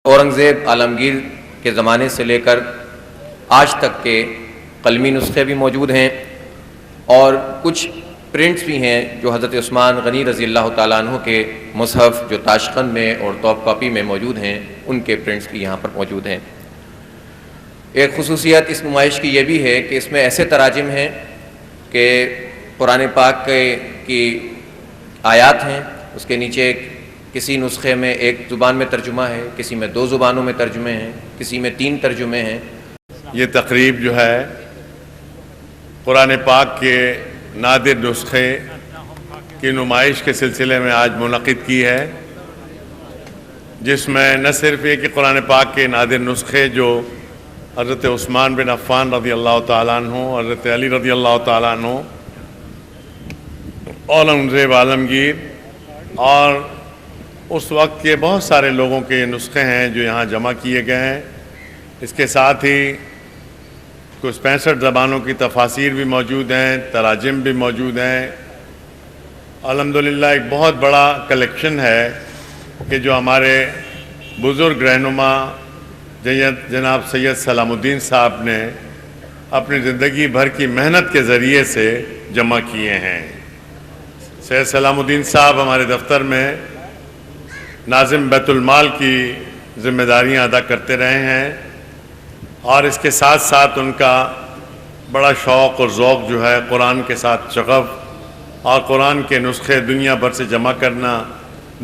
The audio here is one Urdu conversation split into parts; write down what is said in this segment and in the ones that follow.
اورنگزیب عالمگیر کے زمانے سے لے کر آج تک کے قلمی نسخے بھی موجود ہیں اور کچھ پرنٹس بھی ہیں جو حضرت عثمان غنی رضی اللہ تعالیٰ عنہ کے مصحف جو تاشقند میں اور سافٹ کاپی میں موجود ہیں ان کے پرنٹس بھی یہاں پر موجود ہیں۔ ایک خصوصیت اس نمائش کی یہ بھی ہے کہ اس میں ایسے تراجم ہیں کہ قرآن پاک کی آیات ہیں، اس کے نیچے کسی نسخے میں ایک زبان میں ترجمہ ہے، کسی میں 2 زبانوں میں ترجمے ہیں، کسی میں 3 ترجمے ہیں۔ یہ تقریب جو ہے قرآن پاک کے نادر نسخے کی نمائش کے سلسلے میں آج منعقد کی ہے، جس میں نہ صرف یہ کہ قرآن پاک کے نادر نسخے جو حضرت عثمان بن عفان رضی اللہ تعالیٰ عنہ، حضرت علی رضی اللہ تعالیٰ عنہ، اورنگزیب عالمگیر اور اس وقت کے بہت سارے لوگوں کے نسخے ہیں جو یہاں جمع کیے گئے ہیں۔ اس کے ساتھ ہی کچھ 65 زبانوں کی تفاسیر بھی موجود ہیں، تراجم بھی موجود ہیں۔ الحمدللہ ایک بہت بڑا کلیکشن ہے کہ جو ہمارے بزرگ رہنما جناب سید سلام الدین صاحب نے اپنی زندگی بھر کی محنت کے ذریعے سے جمع کیے ہیں۔ سید سلام الدین صاحب ہمارے دفتر میں ناظم بیت المال کی ذمہ داریاں ادا کرتے رہے ہیں، اور اس کے ساتھ ساتھ ان کا بڑا شوق اور ذوق جو ہے قرآن کے ساتھ شغف اور قرآن کے نسخے دنیا بھر سے جمع کرنا،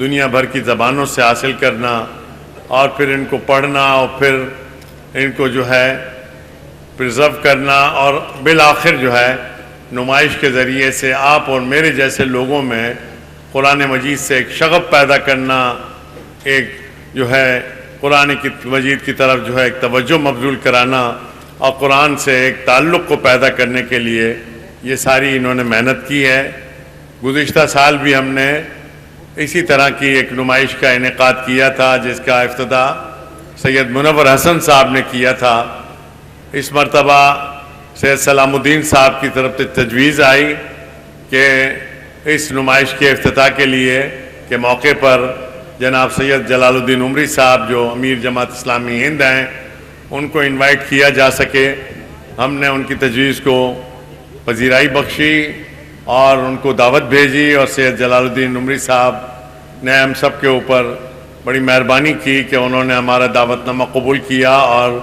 دنیا بھر کی زبانوں سے حاصل کرنا اور پھر ان کو پڑھنا اور پھر ان کو جو ہے پرزرو کرنا، اور بالآخر جو ہے نمائش کے ذریعے سے آپ اور میرے جیسے لوگوں میں قرآن مجید سے ایک شغف پیدا کرنا، ایک جو ہے قرآن کی مجید کی طرف جو ہے ایک توجہ مبذول کرانا اور قرآن سے ایک تعلق کو پیدا کرنے کے لیے یہ ساری انہوں نے محنت کی ہے۔ گزشتہ سال بھی ہم نے اسی طرح کی ایک نمائش کا انعقاد کیا تھا، جس کا افتتاح سید منور حسن صاحب نے کیا تھا۔ اس مرتبہ سید سلام الدین صاحب کی طرف سے تجویز آئی کہ اس نمائش کے افتتاح کے لیے کے موقع پر جناب سید جلال الدین عمری صاحب جو امیر جماعت اسلامی ہند ہیں ان کو انوائٹ کیا جا سکے۔ ہم نے ان کی تجویز کو پذیرائی بخشی اور ان کو دعوت بھیجی، اور سید جلال الدین عمری صاحب نے ہم سب کے اوپر بڑی مہربانی کی کہ انہوں نے ہمارا دعوت نامہ قبول کیا اور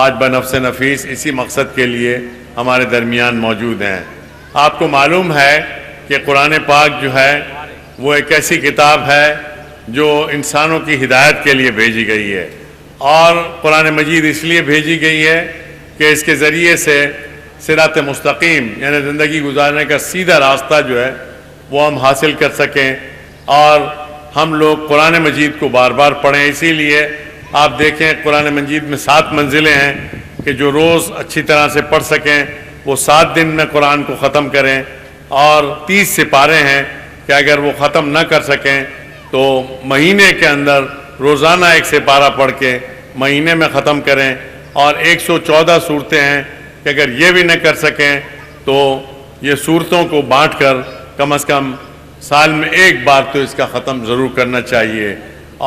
آج بنفس نفیس اسی مقصد کے لیے ہمارے درمیان موجود ہیں۔ آپ کو معلوم ہے کہ قرآن پاک جو ہے وہ ایک ایسی کتاب ہے جو انسانوں کی ہدایت کے لیے بھیجی گئی ہے، اور قرآن مجید اس لیے بھیجی گئی ہے کہ اس کے ذریعے سے صراط مستقیم یعنی زندگی گزارنے کا سیدھا راستہ جو ہے وہ ہم حاصل کر سکیں، اور ہم لوگ قرآن مجید کو بار بار پڑھیں۔ اسی لیے آپ دیکھیں قرآن مجید میں 7 منزلیں ہیں کہ جو روز اچھی طرح سے پڑھ سکیں وہ 7 دن میں قرآن کو ختم کریں، اور 30 سپارے ہیں کہ اگر وہ ختم نہ کر سکیں تو مہینے کے اندر روزانہ 1 سپارہ پڑھ کے مہینے میں ختم کریں، اور 114 صورتیں ہیں کہ اگر یہ بھی نہ کر سکیں تو یہ صورتوں کو بانٹ کر کم از کم سال میں 1 بار تو اس کا ختم ضرور کرنا چاہیے۔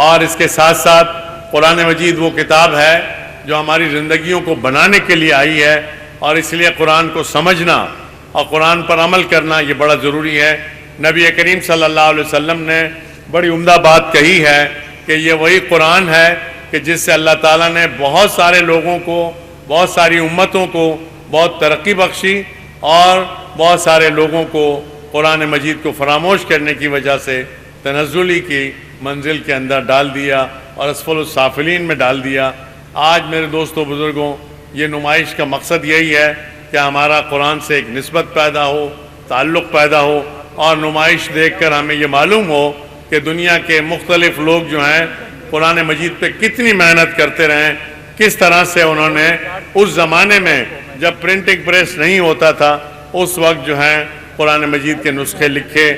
اور اس کے ساتھ ساتھ قرآن مجید وہ کتاب ہے جو ہماری زندگیوں کو بنانے کے لیے آئی ہے، اور اس لیے قرآن کو سمجھنا اور قرآن پر عمل کرنا یہ بڑا ضروری ہے۔ نبی کریم صلی اللہ علیہ وسلم نے بڑی عمدہ بات کہی ہے کہ یہ وہی قرآن ہے کہ جس سے اللہ تعالیٰ نے بہت سارے لوگوں کو، بہت ساری امتوں کو بہت ترقی بخشی، اور بہت سارے لوگوں کو قرآن مجید کو فراموش کرنے کی وجہ سے تنزلی کی منزل کے اندر ڈال دیا اور اسفل السافلین میں ڈال دیا۔ آج میرے دوستوں بزرگوں، یہ نمائش کا مقصد یہی ہے کہ ہمارا قرآن سے ایک نسبت پیدا ہو، تعلق پیدا ہو، اور نمائش دیکھ کر ہمیں یہ معلوم ہو کہ دنیا کے مختلف لوگ جو ہیں قرآن مجید پہ کتنی محنت کرتے رہیں، کس طرح سے انہوں نے اس زمانے میں جب پرنٹنگ پریس نہیں ہوتا تھا اس وقت جو ہے قرآن مجید کے نسخے لکھے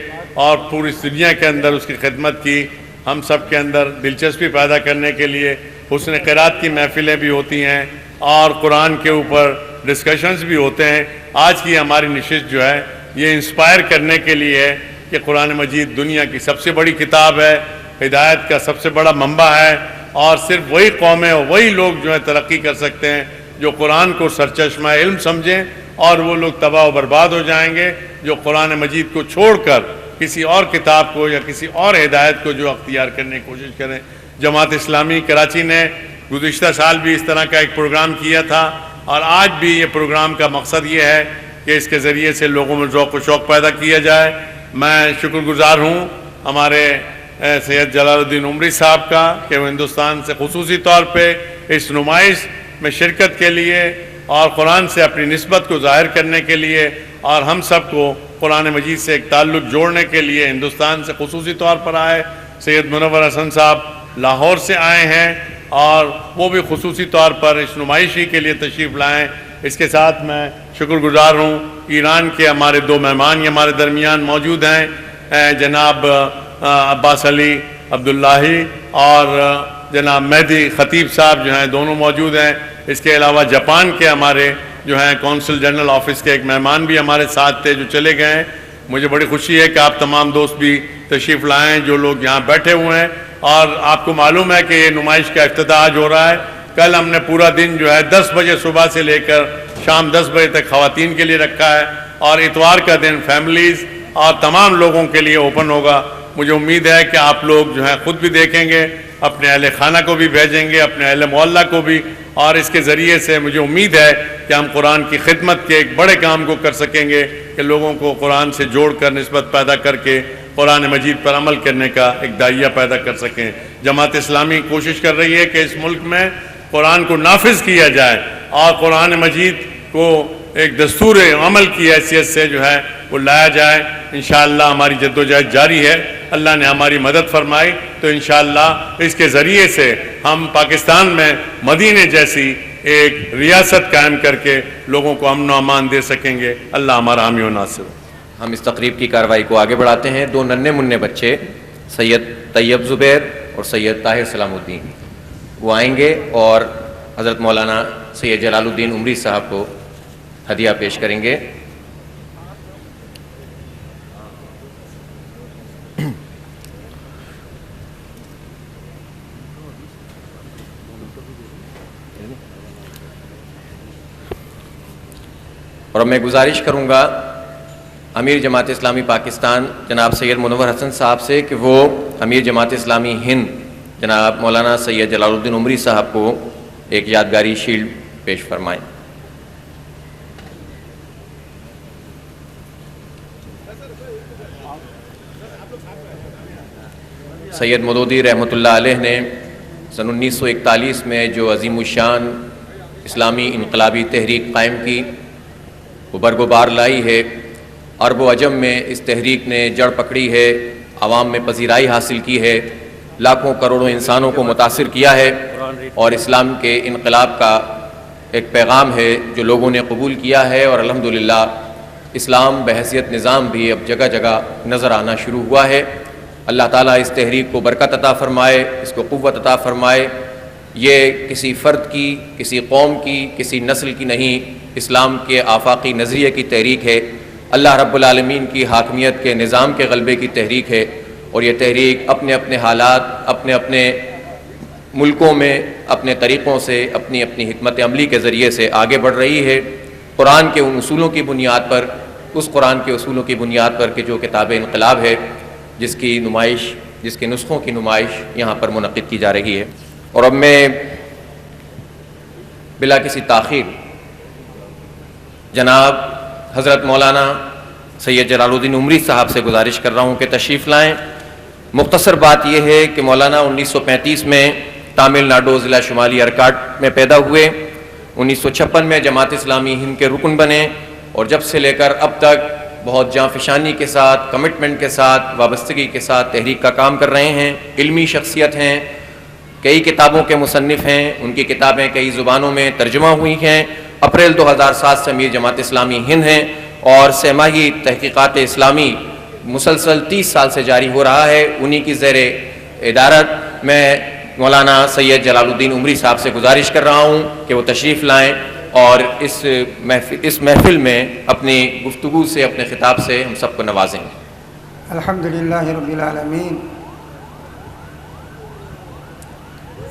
اور پوری دنیا کے اندر اس کی خدمت کی۔ ہم سب کے اندر دلچسپی پیدا کرنے کے لیے حسن قرات کی محفلیں بھی ہوتی ہیں اور قرآن کے اوپر ڈسکشنز بھی ہوتے ہیں۔ آج کی ہماری نشست جو ہے یہ انسپائر کرنے کے لیے ہے کہ قرآن مجید دنیا کی سب سے بڑی کتاب ہے، ہدایت کا سب سے بڑا منبع ہے، اور صرف وہی قومیں اور وہی لوگ جو ہیں ترقی کر سکتے ہیں جو قرآن کو سرچشمہ علم سمجھیں، اور وہ لوگ تباہ و برباد ہو جائیں گے جو قرآن مجید کو چھوڑ کر کسی اور کتاب کو یا کسی اور ہدایت کو جو اختیار کرنے کی کوشش کریں۔ جماعت اسلامی کراچی نے گزشتہ سال بھی اس طرح کا ایک پروگرام کیا تھا، اور آج بھی یہ پروگرام کا مقصد یہ ہے کہ اس کے ذریعے سے لوگوں میں ذوق و شوق پیدا کیا جائے۔ میں شکر گزار ہوں ہمارے سید جلال الدین عمری صاحب کا کہ وہ ہندوستان سے خصوصی طور پہ اس نمائش میں شرکت کے لیے اور قرآن سے اپنی نسبت کو ظاہر کرنے کے لیے اور ہم سب کو قرآن مجید سے ایک تعلق جوڑنے کے لیے ہندوستان سے خصوصی طور پر آئے۔ سید منور حسن صاحب لاہور سے آئے ہیں اور وہ بھی خصوصی طور پر اس نمائشی کے لیے تشریف لائیں۔ اس کے ساتھ میں شکر گزار ہوں ایران کے ہمارے دو مہمان یہ ہمارے درمیان موجود ہیں، جناب عباس علی عبداللہی اور جناب مہدی خطیب صاحب جو ہیں دونوں موجود ہیں۔ اس کے علاوہ جاپان کے ہمارے جو ہیں کونسل جنرل آفس کے ایک مہمان بھی ہمارے ساتھ تھے جو چلے گئے ہیں۔ مجھے بڑی خوشی ہے کہ آپ تمام دوست بھی تشریف لائیں جو لوگ یہاں بیٹھے ہوئے ہیں، اور آپ کو معلوم ہے کہ یہ نمائش کا افتتاح آج ہو رہا ہے۔ کل ہم نے پورا دن جو ہے 10 بجے صبح سے لے کر شام 10 بجے تک خواتین کے لیے رکھا ہے، اور اتوار کا دن فیملیز اور تمام لوگوں کے لیے اوپن ہوگا۔ مجھے امید ہے کہ آپ لوگ جو ہے خود بھی دیکھیں گے، اپنے اہل خانہ کو بھی بھیجیں گے، اپنے اہل محلہ کو بھی، اور اس کے ذریعے سے مجھے امید ہے کہ ہم قرآن کی خدمت کے ایک بڑے کام کو کر سکیں گے کہ لوگوں کو قرآن سے جوڑ کر نسبت پیدا کر کے قرآن مجید پر عمل کرنے کا ایک داعیہ پیدا کر سکیں۔ جماعت اسلامی کوشش کر رہی ہے کہ اس ملک میں قرآن کو نافذ کیا جائے اور قرآن مجید کو ایک دستور عمل کی حیثیت سے جو ہے وہ لایا جائے۔ انشاءاللہ ہماری جدوجہد جاری ہے، اللہ نے ہماری مدد فرمائی تو انشاءاللہ اس کے ذریعے سے ہم پاکستان میں مدینے جیسی ایک ریاست قائم کر کے لوگوں کو امن و امان دے سکیں گے۔ اللہ ہمارا حامی و ناصر ہو۔ ہم اس تقریب کی کارروائی کو آگے بڑھاتے ہیں۔ دو ننھے منھے بچے سید طیب زبیر اور سید طاہر سلام الدین وہ آئیں گے اور حضرت مولانا سید جلال الدین عمری صاحب کو ہدیہ پیش کریں گے۔ اور اب میں گزارش کروں گا امیر جماعت اسلامی پاکستان جناب سید منور حسن صاحب سے کہ وہ امیر جماعت اسلامی ہند جناب مولانا سید جلال الدین عمری صاحب کو ایک یادگاری شیلڈ پیش فرمائیں۔ سید مودودی رحمۃ اللہ علیہ نے سن 1941 میں جو عظیم الشان اسلامی انقلابی تحریک قائم کی وہ برگ و بار لائی ہے، عرب و عجم میں اس تحریک نے جڑ پکڑی ہے، عوام میں پذیرائی حاصل کی ہے، لاکھوں کروڑوں انسانوں کو متاثر کیا ہے، اور اسلام کے انقلاب کا ایک پیغام ہے جو لوگوں نے قبول کیا ہے، اور الحمدللہ اسلام بحیثیت نظام بھی اب جگہ جگہ نظر آنا شروع ہوا ہے۔ اللہ تعالیٰ اس تحریک کو برکت عطا فرمائے، اس کو قوت عطا فرمائے۔ یہ کسی فرد کی، کسی قوم کی، کسی نسل کی نہیں، اسلام کے آفاقی نظریے کی تحریک ہے، اللہ رب العالمین کی حاکمیت کے نظام کے غلبے کی تحریک ہے، اور یہ تحریک اپنے اپنے حالات، اپنے اپنے ملکوں میں اپنے طریقوں سے، اپنی اپنی حکمت عملی کے ذریعے سے آگے بڑھ رہی ہے، قرآن کے ان اصولوں کی بنیاد پر، اس قرآن کے اصولوں کی بنیاد پر کہ جو کتاب انقلاب ہے، جس کی نمائش، جس کے نسخوں کی نمائش یہاں پر منعقد کی جا رہی ہے۔ اور اب میں بلا کسی تاخیر جناب حضرت مولانا سید جلال الدین عمری صاحب سے گزارش کر رہا ہوں کہ تشریف لائیں۔ مختصر بات یہ ہے کہ مولانا 1935 میں تامل ناڈو ضلع شمالی ارکاٹ میں پیدا ہوئے، 1956 میں جماعت اسلامی ہند کے رکن بنے، اور جب سے لے کر اب تک بہت جاں فشانی کے ساتھ، کمٹمنٹ کے ساتھ، وابستگی کے ساتھ تحریک کا کام کر رہے ہیں۔ علمی شخصیت ہیں، کئی کتابوں کے مصنف ہیں، ان کی کتابیں کئی زبانوں میں ترجمہ ہوئی ہیں۔ اپریل 2007 سے امیر جماعت اسلامی ہند ہیں، اور سہ ماہی تحقیقات اسلامی مسلسل 30 سال سے جاری ہو رہا ہے۔ انہی کی زیر ادارت میں مولانا سید جلال الدین عمری صاحب سے گزارش کر رہا ہوں کہ وہ تشریف لائیں اور اس محفل میں اپنی گفتگو سے، اپنے خطاب سے ہم سب کو نوازیں۔ الحمدللہ رب العالمین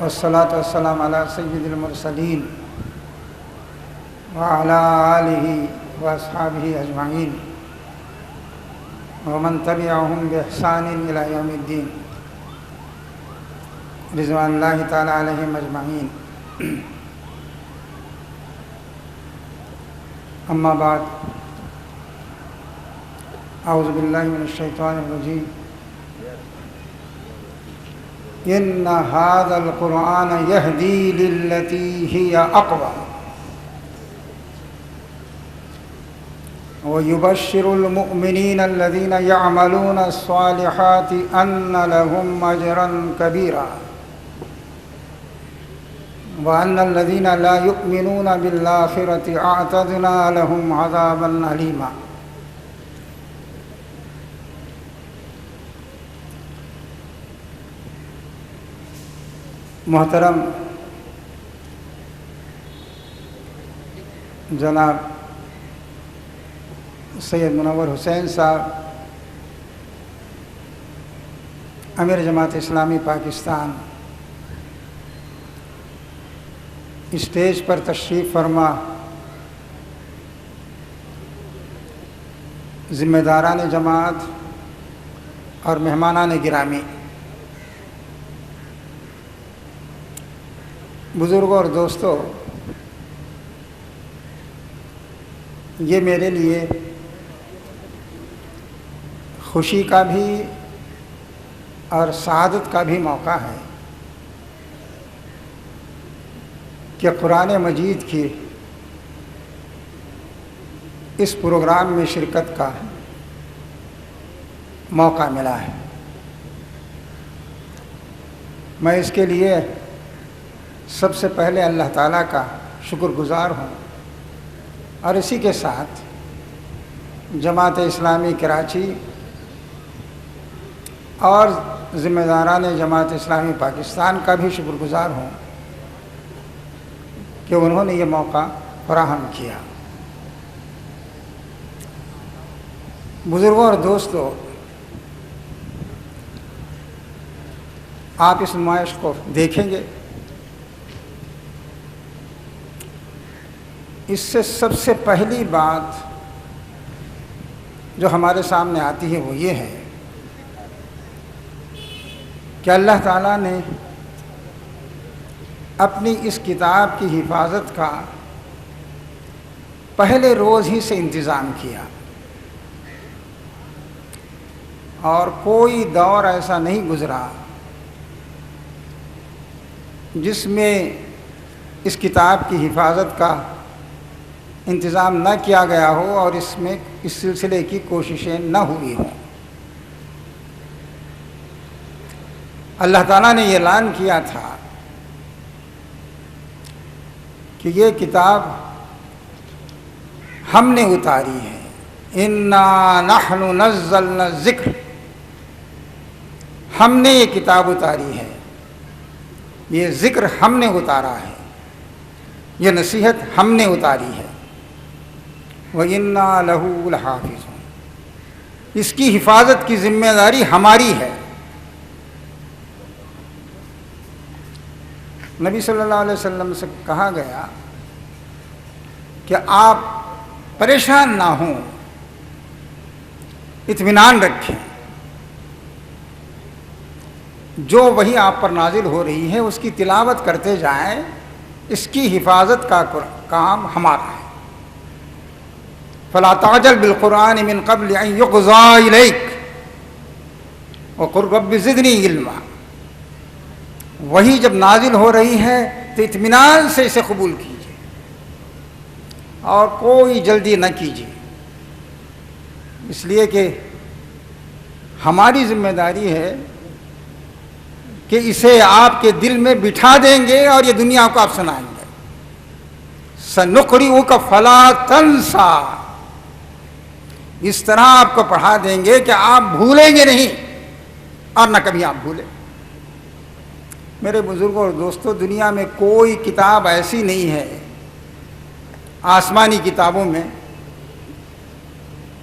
والصلاة والسلام على سيد المرسلين وعلى آله وأصحابه أجمعين ومن تبعهم بإحسان إلى يوم الدين رضوان الله تعالى عليهم أجمعين. أما بعد، أعوذ بالله من الشيطان الرجيم. إن هذا القرآن يهدي للتي هي أقوم ويبشر المؤمنين الذين يعملون الصالحات أن لهم أجرا كبيرا وأن الذين لا يؤمنون بالآخرة أعتدنا لهم عذابا أليما. محترم جناب سید منور حسین صاحب، امیر جماعت اسلامی پاکستان، اسٹیج پر تشریف فرما ذمہ داران جماعت اور مہمانان گرامی، بزرگوں اور دوستوں، یہ میرے لیے خوشی کا بھی اور سعادت کا بھی موقع ہے کہ قرآن مجید کی اس پروگرام میں شرکت کا موقع ملا ہے. میں اس کے لیے سب سے پہلے اللہ تعالیٰ کا شکر گزار ہوں، اور اسی کے ساتھ جماعت اسلامی کراچی اور ذمہ داران جماعت اسلامی پاکستان کا بھی شکر گزار ہوں کہ انہوں نے یہ موقع فراہم کیا. بزرگوں اور دوستوں، آپ اس نمائش کو دیکھیں گے. اس سے سب سے پہلی بات جو ہمارے سامنے آتی ہے وہ یہ ہے کہ اللہ تعالیٰ نے اپنی اس کتاب کی حفاظت کا پہلے روز ہی سے انتظام کیا، اور کوئی دور ایسا نہیں گزرا جس میں اس کتاب کی حفاظت کا انتظام نہ کیا گیا ہو اور اس میں اس سلسلے کی کوششیں نہ ہوئی ہوں. اللہ تعالیٰ نے یہ اعلان کیا تھا کہ یہ کتاب ہم نے اتاری ہے. انا نحن نزلنا الذکر، ہم نے یہ کتاب اتاری ہے، یہ ذکر ہم نے اتارا ہے، یہ نصیحت ہم نے اتاری ہے. وَإِنَّا لَهُ لَحَافِظُونَ، اس کی حفاظت کی ذمہ داری ہماری ہے. نبی صلی اللہ علیہ وسلم سے کہا گیا کہ آپ پریشان نہ ہوں، اطمینان رکھیں، جو وحی آپ پر نازل ہو رہی ہے اس کی تلاوت کرتے جائیں، اس کی حفاظت کا کام ہمارا ہے. فلا تعجل بالقرآن من قبل ان يقضى إليك وقل رب زدنی علما. وہی جب نازل ہو رہی ہے تو اطمینان سے اسے قبول کیجیے اور کوئی جلدی نہ کیجیے، اس لیے کہ ہماری ذمہ داری ہے کہ اسے آپ کے دل میں بٹھا دیں گے اور یہ دنیا کو آپ سنائیں گے. سنقرئک فلا تنسى، اس طرح آپ کو پڑھا دیں گے کہ آپ بھولیں گے نہیں اور نہ کبھی آپ بھولیں. میرے بزرگوں اور دوستوں، دنیا میں کوئی کتاب ایسی نہیں ہے آسمانی کتابوں میں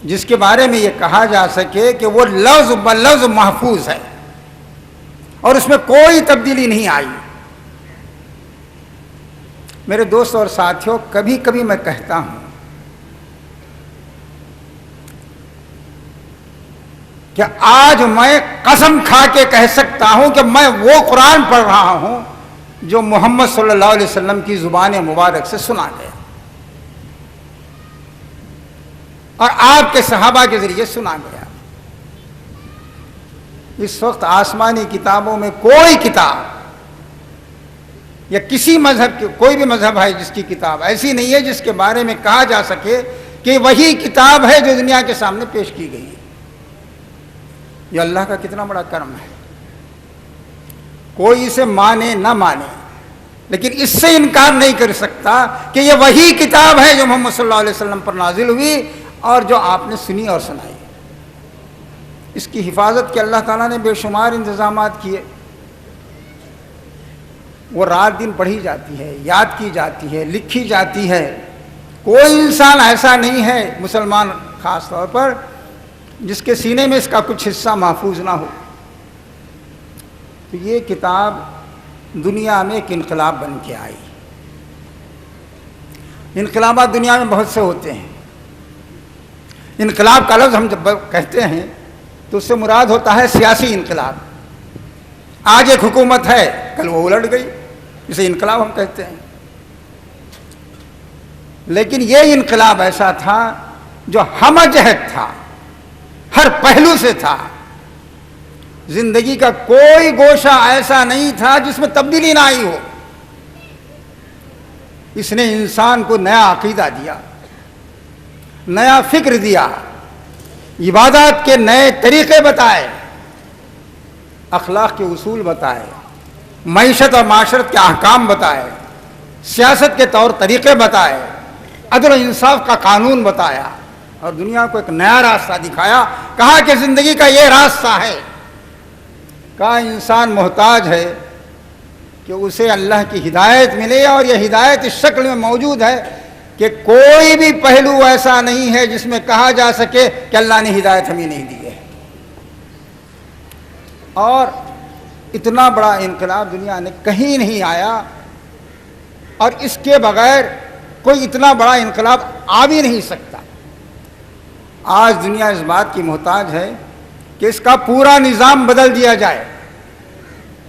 جس کے بارے میں یہ کہا جا سکے کہ وہ لفظ بلفظ محفوظ ہے اور اس میں کوئی تبدیلی نہیں آئی. میرے دوست اور ساتھیوں، کبھی کبھی میں کہتا ہوں کہ آج میں قسم کھا کے کہہ سکتا ہوں کہ میں وہ قرآن پڑھ رہا ہوں جو محمد صلی اللہ علیہ وسلم کی زبان مبارک سے سنا گیا اور آپ کے صحابہ کے ذریعے سنا گیا۔ اس وقت آسمانی کتابوں میں کوئی کتاب یا کسی مذہب کی، کوئی بھی مذہب ہے جس کی کتاب ایسی نہیں ہے جس کے بارے میں کہا جا سکے کہ وہی کتاب ہے جو دنیا کے سامنے پیش کی گئی ہے۔ یہ اللہ کا کتنا بڑا کرم ہے۔ کوئی اسے مانے نہ مانے، لیکن اس سے انکار نہیں کر سکتا کہ یہ وہی کتاب ہے جو محمد صلی اللہ علیہ وسلم پر نازل ہوئی اور جو آپ نے سنی اور سنائی۔ اس کی حفاظت کے اللہ تعالیٰ نے بے شمار انتظامات کیے۔ وہ رات دن پڑھی جاتی ہے، یاد کی جاتی ہے، لکھی جاتی ہے۔ کوئی انسان ایسا نہیں ہے، مسلمان خاص طور پر، جس کے سینے میں اس کا کچھ حصہ محفوظ نہ ہو۔ تو یہ کتاب دنیا میں ایک انقلاب بن کے آئی۔ انقلابات دنیا میں بہت سے ہوتے ہیں۔ انقلاب کا لفظ ہم جب کہتے ہیں تو اس سے مراد ہوتا ہے سیاسی انقلاب۔ آج ایک حکومت ہے، کل وہ الٹ گئی، اسے انقلاب ہم کہتے ہیں۔ لیکن یہ انقلاب ایسا تھا جو ہم جہت تھا، ہر پہلو سے تھا۔ زندگی کا کوئی گوشہ ایسا نہیں تھا جس میں تبدیلی نہ آئی ہو۔ اس نے انسان کو نیا عقیدہ دیا، نیا فکر دیا، عبادات کے نئے طریقے بتائے، اخلاق کے اصول بتائے، معیشت اور معاشرت کے احکام بتائے، سیاست کے طور طریقے بتائے، عدل و انصاف کا قانون بتایا اور دنیا کو ایک نیا راستہ دکھایا۔ کہا کہ زندگی کا یہ راستہ ہے۔ کہا انسان محتاج ہے کہ اسے اللہ کی ہدایت ملے، اور یہ ہدایت اس شکل میں موجود ہے کہ کوئی بھی پہلو ایسا نہیں ہے جس میں کہا جا سکے کہ اللہ نے ہدایت ہمیں نہیں دی ہے۔ اور اتنا بڑا انقلاب دنیا نے کہیں نہیں آیا، اور اس کے بغیر کوئی اتنا بڑا انقلاب آ بھی نہیں سکتا۔ آج دنیا اس بات کی محتاج ہے کہ اس کا پورا نظام بدل دیا جائے۔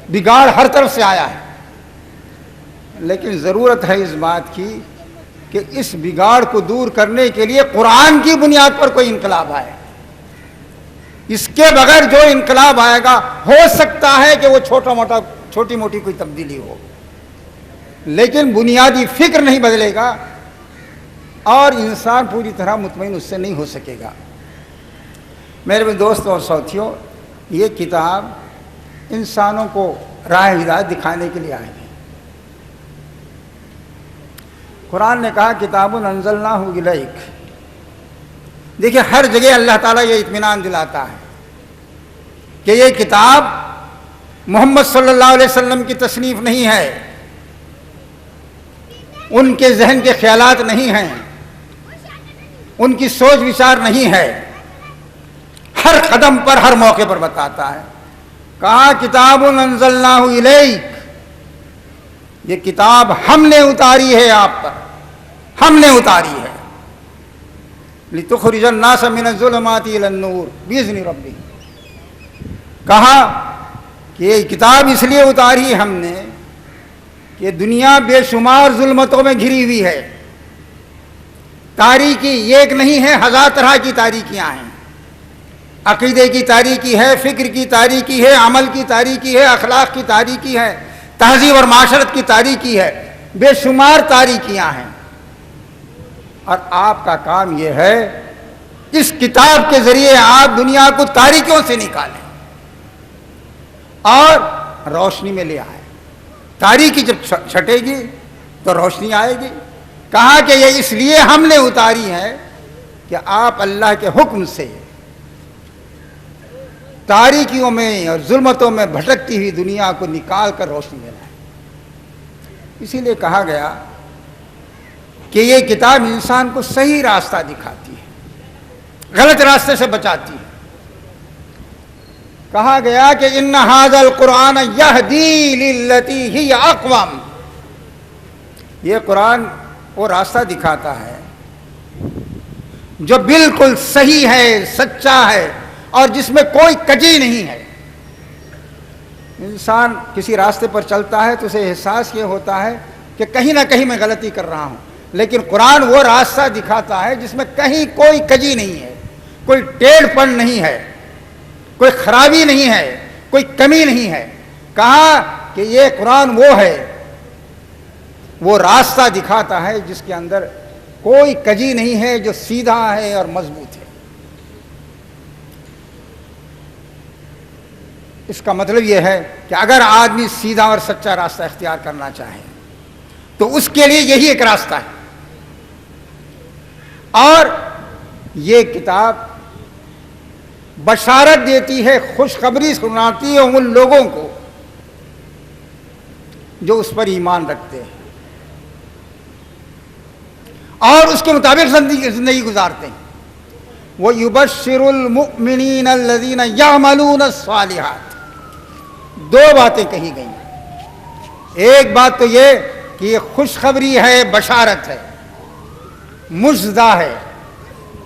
بگاڑ ہر طرف سے آیا ہے، لیکن ضرورت ہے اس بات کی کہ اس بگاڑ کو دور کرنے کے لیے قرآن کی بنیاد پر کوئی انقلاب آئے۔ اس کے بغیر جو انقلاب آئے گا، ہو سکتا ہے کہ وہ چھوٹی موٹی کوئی تبدیلی ہو، لیکن بنیادی فکر نہیں بدلے گا اور انسان پوری طرح مطمئن اس سے نہیں ہو سکے گا۔ میرے دوستوں اور ساتھیوں، یہ کتاب انسانوں کو راہ ہدایت دکھانے کے لیے آئی ہے۔ قرآن نے کہا کتاب انزلناہ الیک۔ دیکھیں، ہر جگہ اللہ تعالیٰ یہ اطمینان دلاتا ہے کہ یہ کتاب محمد صلی اللہ علیہ وسلم کی تصنیف نہیں ہے، ان کے ذہن کے خیالات نہیں ہیں، ان کی سوچ وچار نہیں ہے۔ ہر قدم پر، ہر موقع پر بتاتا ہے۔ کہا کتاب انزلناہ الیک، یہ کتاب ہم نے اتاری ہے آپ پر، ہم نے اتاری ہے۔ لتخرج الناس من الظلمات الى النور باذن ربهم۔ کہا کہ یہ کتاب اس لیے اتاری ہم نے کہ دنیا بے شمار ظلمتوں میں گھری ہوئی ہے۔ تاریکی ایک نہیں ہے، ہزار طرح کی تاریکیاں ہیں۔ عقیدے کی تاریکی ہے، فکر کی تاریکی ہے، عمل کی تاریکی ہے، اخلاق کی تاریکی ہے، تہذیب اور معاشرت کی تاریکی ہے، بے شمار تاریکیاں ہیں۔ اور آپ کا کام یہ ہے اس کتاب کے ذریعے آپ دنیا کو تاریکیوں سے نکالیں اور روشنی میں لے آئیں۔ تاریکی جب چھٹے گی تو روشنی آئے گی۔ کہا کہ یہ اس لیے ہم نے اتاری ہے کہ آپ اللہ کے حکم سے تاریکیوں میں اور ظلمتوں میں بھٹکتی ہوئی دنیا کو نکال کر روشنی میں لائیں۔ اسی لیے کہا گیا کہ یہ کتاب انسان کو صحیح راستہ دکھاتی ہے، غلط راستے سے بچاتی ہے۔ کہا گیا کہ ان ھذا القرآن یہدی للتی ہی اقوم، یہ قرآن وہ راستہ دکھاتا ہے جو بالکل صحیح ہے، سچا ہے، اور جس میں کوئی کجی نہیں ہے۔ انسان کسی راستے پر چلتا ہے تو اسے احساس یہ ہوتا ہے کہ کہیں نہ کہیں میں غلطی کر رہا ہوں، لیکن قرآن وہ راستہ دکھاتا ہے جس میں کہیں کوئی کجی نہیں ہے، کوئی ٹیڑھ پن نہیں ہے، کوئی خرابی نہیں ہے، کوئی کمی نہیں ہے۔ کہا کہ یہ قرآن وہ ہے، وہ راستہ دکھاتا ہے جس کے اندر کوئی کجی نہیں ہے، جو سیدھا ہے اور مضبوط ہے۔ اس کا مطلب یہ ہے کہ اگر آدمی سیدھا اور سچا راستہ اختیار کرنا چاہے تو اس کے لیے یہی ایک راستہ ہے۔ اور یہ کتاب بشارت دیتی ہے، خوشخبری سناتی ہے ان لوگوں کو جو اس پر ایمان رکھتے ہیں اور اس کے مطابق زندگی گزارتے ہیں۔ وَيُبَشِّرُ الْمُؤْمِنِينَ الَّذِينَ يَعْمَلُونَ الصَّالِحَاتِ، دو باتیں کہی گئی۔ ایک بات تو یہ کہ یہ خوشخبری ہے، بشارت ہے، مژدہ ہے،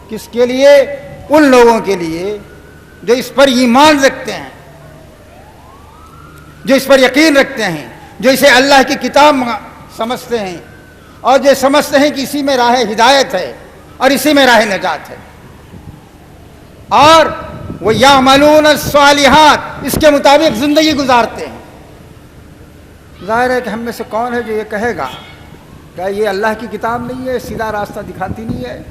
کس کے لیے؟ ان لوگوں کے لیے جو اس پر ایمان رکھتے ہیں، جو اس پر یقین رکھتے ہیں، جو اسے اللہ کی کتاب سمجھتے ہیں اور جو سمجھتے ہیں کہ اسی میں راہ ہدایت ہے اور اسی میں راہ نجات ہے، اور وہ یعملون الصالحات، اس کے مطابق زندگی گزارتے ہیں۔ ظاہر ہے کہ ہم میں سے کون ہے جو یہ کہے گا کہ یہ اللہ کی کتاب نہیں ہے، سیدھا راستہ دکھاتی نہیں ہے؟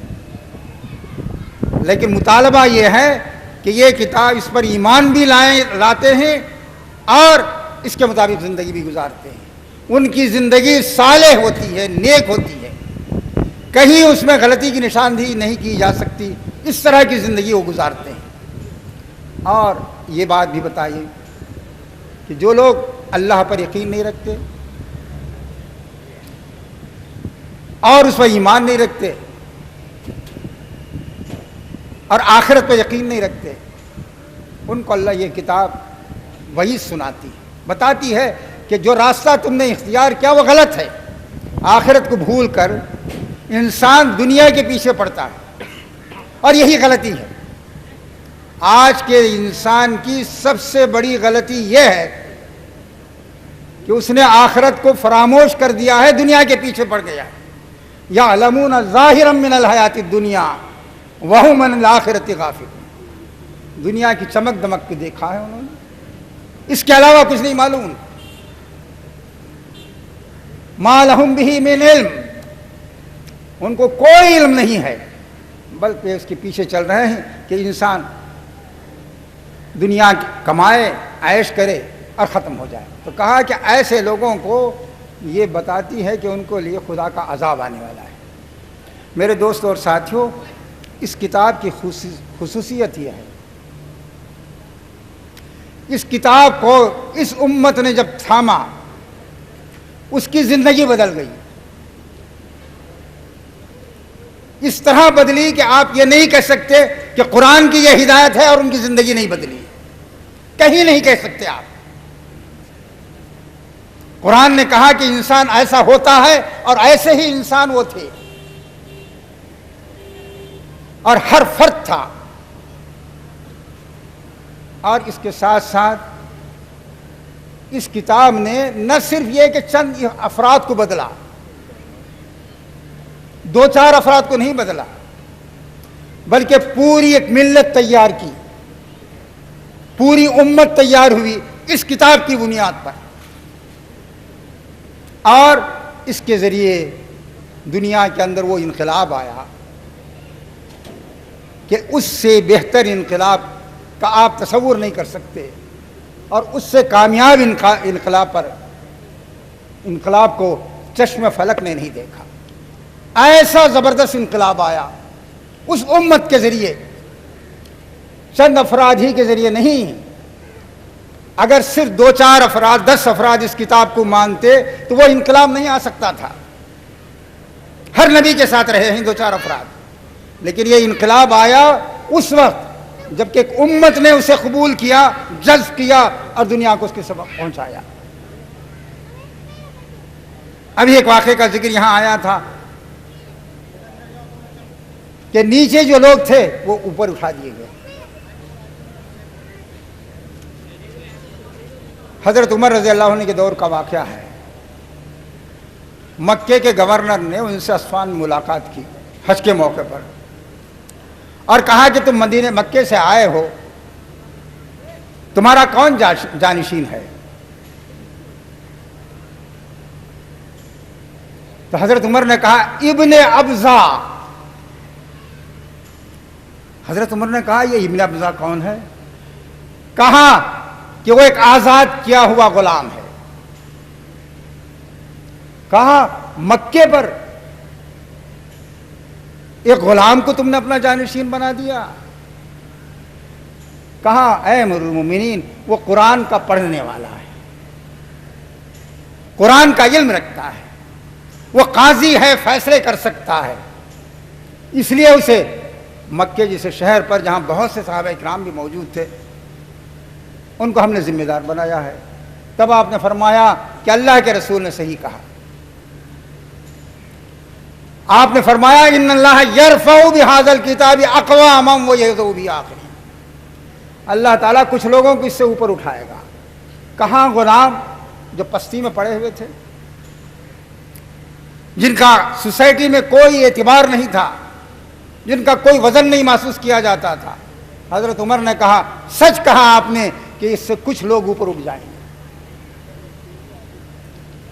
لیکن مطالبہ یہ ہے کہ یہ کتاب اس پر ایمان بھی لاتے ہیں اور اس کے مطابق زندگی بھی گزارتے ہیں۔ ان کی زندگی صالح ہوتی ہے، نیک ہوتی ہے، کہیں اس میں غلطی کی نشاندہی نہیں کی جا سکتی، اس طرح کی زندگی وہ گزارتے ہیں۔ اور یہ بات بھی بتائیے کہ جو لوگ اللہ پر یقین نہیں رکھتے اور اس پر ایمان نہیں رکھتے اور آخرت پر یقین نہیں رکھتے، ان کو اللہ یہ کتاب وہی سناتی ہے، بتاتی ہے کہ جو راستہ تم نے اختیار کیا وہ غلط ہے۔ آخرت کو بھول کر انسان دنیا کے پیچھے پڑتا ہے اور یہی غلطی ہے۔ آج کے انسان کی سب سے بڑی غلطی یہ ہے کہ اس نے آخرت کو فراموش کر دیا ہے، دنیا کے پیچھے پڑ گیا۔ یعلمون ظاہرا من الحیات الدنیا وہم عن الآخرۃ غافلون، دنیا کی چمک دمک کو دیکھا ہے انہوں نے، اس کے علاوہ کچھ نہیں معلوم۔ ما لہم بہ من علم، ان کو کوئی علم نہیں ہے، بلکہ اس کے پیچھے چل رہے ہیں کہ انسان دنیا کمائے، عیش کرے اور ختم ہو جائے۔ تو کہا کہ ایسے لوگوں کو یہ بتاتی ہے کہ ان کو لیے خدا کا عذاب آنے والا ہے۔ میرے دوستوں اور ساتھیوں، اس کتاب کی خصوصیت یہ ہے، اس کتاب کو اس امت نے جب تھاما اس کی زندگی بدل گئی، اس طرح بدلی کہ آپ یہ نہیں کہہ سکتے کہ قرآن کی یہ ہدایت ہے اور ان کی زندگی نہیں بدلی، کہیں نہیں کہہ سکتے آپ۔ قرآن نے کہا کہ انسان ایسا ہوتا ہے اور ایسے ہی انسان وہ تھے، اور ہر فرد تھا۔ اور اس کے ساتھ ساتھ اس کتاب نے نہ صرف یہ کہ چند افراد کو بدلا، دو چار افراد کو نہیں بدلا، بلکہ پوری ایک ملت تیار کی، پوری امت تیار ہوئی اس کتاب کی بنیاد پر، اور اس کے ذریعے دنیا کے اندر وہ انقلاب آیا کہ اس سے بہتر انقلاب کا آپ تصور نہیں کر سکتے، اور اس سے کامیاب انقلاب کو چشم فلک نے نہیں دیکھا۔ ایسا زبردست انقلاب آیا اس امت کے ذریعے، چند افراد ہی کے ذریعے نہیں۔ اگر صرف دو چار افراد، 10 افراد اس کتاب کو مانتے تو وہ انقلاب نہیں آ سکتا تھا۔ ہر نبی کے ساتھ رہے ہیں دو چار افراد، لیکن یہ انقلاب آیا اس وقت جبکہ ایک امت نے اسے قبول کیا، جذب کیا اور دنیا کو اس کے سبق پہنچایا۔ ابھی ایک واقعے کا ذکر یہاں آیا تھا کہ نیچے جو لوگ تھے وہ اوپر اٹھا دیے گئے. حضرت عمر رضی اللہ عنہ کے دور کا واقعہ ہے. مکے کے گورنر نے ان سے اسفان میں ملاقات کی حج کے موقع پر اور کہا کہ تم مدینے مکے سے آئے ہو, تمہارا کون جانشین ہے؟ تو حضرت عمر نے کہا ابن ابزا. حضرت عمر نے کہا یہ ابن ابزا کون ہے؟ کہا کہ وہ ایک آزاد کیا ہوا غلام ہے. کہا مکے پر ایک غلام کو تم نے اپنا جانشین بنا دیا. کہا اے امیر المومنین وہ قرآن کا پڑھنے والا ہے, قرآن کا علم رکھتا ہے, وہ قاضی ہے, فیصلے کر سکتا ہے, اس لیے اسے مکے جیسے شہر پر جہاں بہت سے صحابہ کرام بھی موجود تھے ان کو ہم نے ذمہ دار بنایا ہے. تب آپ نے فرمایا کہ اللہ کے رسول نے صحیح کہا. آپ نے فرمایا ان اللہ یرفع بہذا الکتاب اقواما ویذو بآخرین. اللہ تعالیٰ کچھ لوگوں کو اس سے اوپر اٹھائے گا. کہاں؟ غلام جو پستی میں پڑے ہوئے تھے, جن کا سوسائٹی میں کوئی اعتبار نہیں تھا, جن کا کوئی وزن نہیں محسوس کیا جاتا تھا. حضرت عمر نے کہا سچ کہا آپ نے کہ اس سے کچھ لوگ اوپر اٹھ جائیں گے,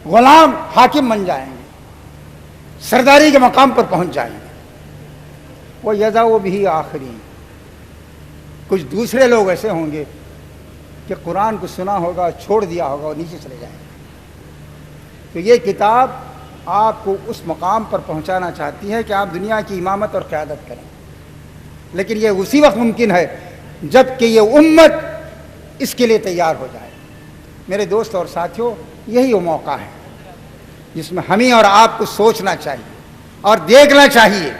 غلام حاکم بن جائیں گے, سرداری کے مقام پر پہنچ جائیں گے. وہ یذو بہ آخرین. کچھ دوسرے لوگ ایسے ہوں گے کہ قرآن کو سنا ہوگا, چھوڑ دیا ہوگا اور نیچے چلے جائیں گے. تو یہ کتاب آپ کو اس مقام پر پہنچانا چاہتی ہے کہ آپ دنیا کی امامت اور قیادت کریں, لیکن یہ اسی وقت ممکن ہے جب کہ یہ امت اس کے لیے تیار ہو جائے. میرے دوست اور ساتھیوں, یہی وہ موقع ہے جس میں ہمیں اور آپ کو سوچنا چاہیے اور دیکھنا چاہیے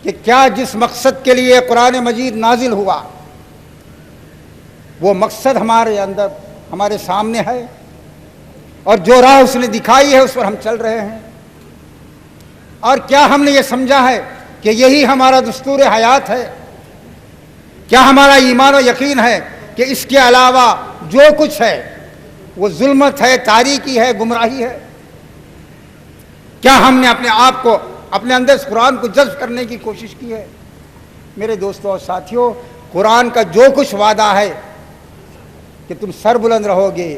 کہ کیا جس مقصد کے لیے قرآن مجید نازل ہوا وہ مقصد ہمارے اندر ہمارے سامنے ہے, اور جو راہ اس نے دکھائی ہے اس پر ہم چل رہے ہیں, اور کیا ہم نے یہ سمجھا ہے کہ یہی ہمارا دستور حیات ہے. کیا ہمارا ایمان و یقین ہے کہ اس کے علاوہ جو کچھ ہے وہ ظلمت ہے, تاریکی ہے, گمراہی ہے؟ کیا ہم نے اپنے آپ کو اپنے اندر اس قرآن کو جذب کرنے کی کوشش کی ہے؟ میرے دوستوں اور ساتھیوں, قرآن کا جو کچھ وعدہ ہے کہ تم سر بلند رہو گے,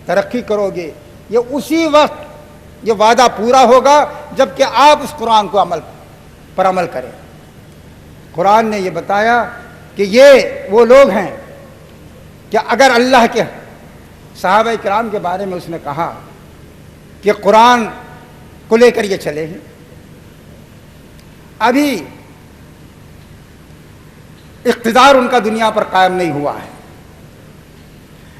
ترقی کرو گے, یہ اسی وقت یہ وعدہ پورا ہوگا جب کہ آپ اس قرآن کو عمل کریں. قرآن نے یہ بتایا کہ یہ وہ لوگ ہیں کہ اگر اللہ کے صحابہ کرام کے بارے میں اس نے کہا کہ قرآن کو لے کر یہ چلے ہیں, ابھی اقتدار ان کا دنیا پر قائم نہیں ہوا ہے,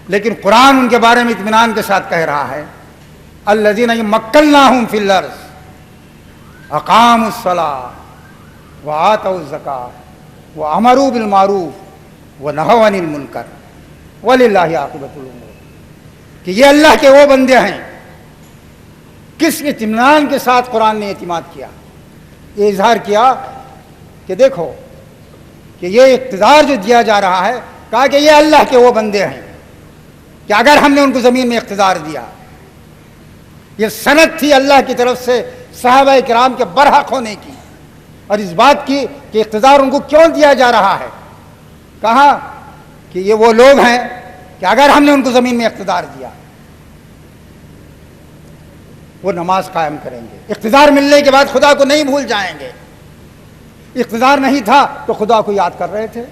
لیکن قرآن ان کے بارے میں اطمینان کے ساتھ کہہ رہا ہے الذین مکناہم فی الارض اقاموا الصلاۃ وآتوا الزکاۃ وامروا بالمعروف ونہوا عن المنکر وللہ عاقبۃ الامور. کہ یہ اللہ کے وہ بندے ہیں کس اطمینان کے ساتھ قرآن نے اعتماد کیا, یہ اظہار کیا کہ دیکھو کہ یہ اقتدار جو دیا جا رہا ہے, کہا کہ یہ اللہ کے وہ بندے ہیں کہ اگر ہم نے ان کو زمین میں اقتدار دیا, یہ سند تھی اللہ کی طرف سے صحابہ کرام کے برحق ہونے کی اور اس بات کی کہ اقتدار ان کو کیوں دیا جا رہا ہے. کہا کہ یہ وہ لوگ ہیں کہ اگر ہم نے ان کو زمین میں اقتدار دیا وہ نماز قائم کریں گے, اقتدار ملنے کے بعد خدا کو نہیں بھول جائیں گے. اقتدار نہیں تھا تو خدا کو یاد کر رہے تھے,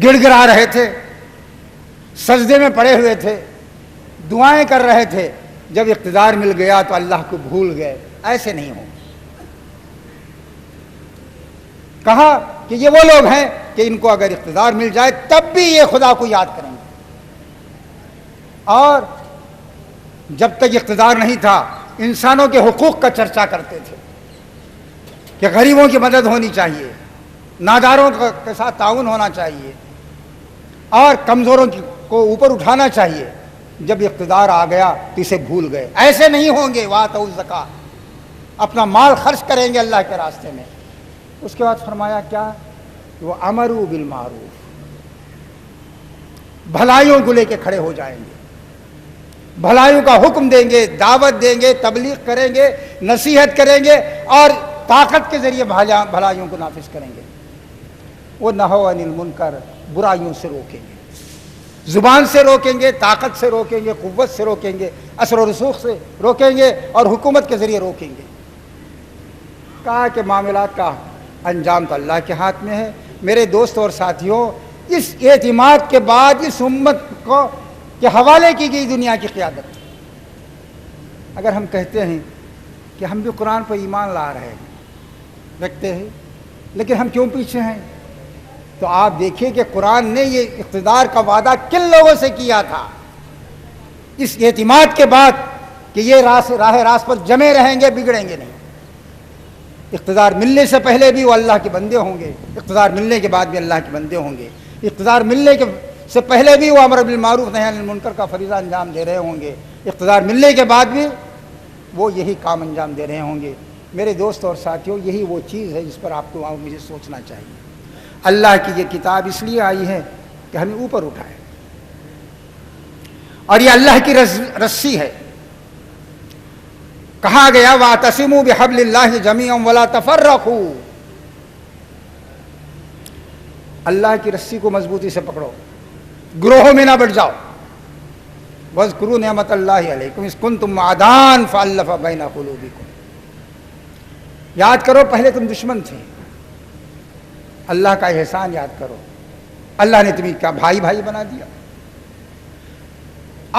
گڑ گڑا رہے تھے, سجدے میں پڑے ہوئے تھے, دعائیں کر رہے تھے. جب اقتدار مل گیا تو اللہ کو بھول گئے. ایسے نہیں ہو. کہا کہ یہ وہ لوگ ہیں کہ ان کو اگر اقتدار مل جائے تب بھی یہ خدا کو یاد کریں گے, اور جب تک اقتدار نہیں تھا انسانوں کے حقوق کا چرچا کرتے تھے کہ غریبوں کی مدد ہونی چاہیے, ناداروں کے ساتھ تعاون ہونا چاہیے, اور کمزوروں کو اوپر اٹھانا چاہیے. جب اقتدار آ گیا تو اسے بھول گئے. ایسے نہیں ہوں گے. وآتوا الزکاۃ، اپنا مال خرچ کریں گے اللہ کے راستے میں. اس کے بعد فرمایا کیا؟ وہ امروا بالمعروف، بھلائیوں کو لے کے کھڑے ہو جائیں گے، بھلائیوں کا حکم دیں گے، دعوت دیں گے، تبلیغ کریں گے، نصیحت کریں گے اور طاقت کے ذریعے بھلائیوں کو نافذ کریں گے. وہ نہوا عن المنکر، برائیوں سے روکیں گے، زبان سے روکیں گے، طاقت سے روکیں گے، قوت سے روکیں گے، اثر و رسوخ سے روکیں گے اور حکومت کے ذریعے روکیں گے. کہا کہ معاملات کا انجام تو اللہ کے ہاتھ میں ہے. میرے دوست اور ساتھیوں، اس اعتماد کے بعد اس امت کو کے حوالے کی گئی دنیا کی قیادت. اگر ہم کہتے ہیں کہ ہم بھی قرآن پر ایمان لا رہے ہیں، رکھتے ہیں، لیکن ہم کیوں پیچھے ہیں؟ تو آپ دیکھیے کہ قرآن نے یہ اقتدار کا وعدہ کن لوگوں سے کیا تھا اس اعتماد کے بعد کہ یہ راہ راست پر جمے رہیں گے، بگڑیں گے نہیں. اقتدار ملنے سے پہلے بھی وہ اللہ کے بندے ہوں گے، اقتدار ملنے کے بعد بھی اللہ کے بندے ہوں گے. اقتدار ملنے سے پہلے بھی وہ امر بالمعروف نہی عن المنکر کا فریضہ انجام دے رہے ہوں گے، اقتدار ملنے کے بعد بھی وہ یہی کام انجام دے رہے ہوں گے. میرے دوست اور ساتھیوں، یہی وہ چیز ہے جس پر آپ کو مجھے سوچنا چاہیے. اللہ کی یہ کتاب اس لیے آئی ہے کہ ہمیں اوپر اٹھائے، اور یہ اللہ کی رسی ہے. کہا گیا وَاعْتَصِمُوا بِحَبْلِ اللَّهِ جَمِيعًا وَلَا تَفَرَّقُوا. اللہ کی رسی کو مضبوطی سے پکڑو، گروہوں میں نہ بٹ جاؤ. وَاذْكُرُوا نِعْمَتَ اللَّهِ عَلَيْكُمْ إِذْ كُنْتُمْ أَعْدَاءً فَأَلَّفَ بَيْنَ قُلُوبِكُمْ. یاد کرو پہلے تم دشمن تھے، اللہ کا احسان یاد کرو، اللہ نے تمہیں کیا بھائی بنا دیا.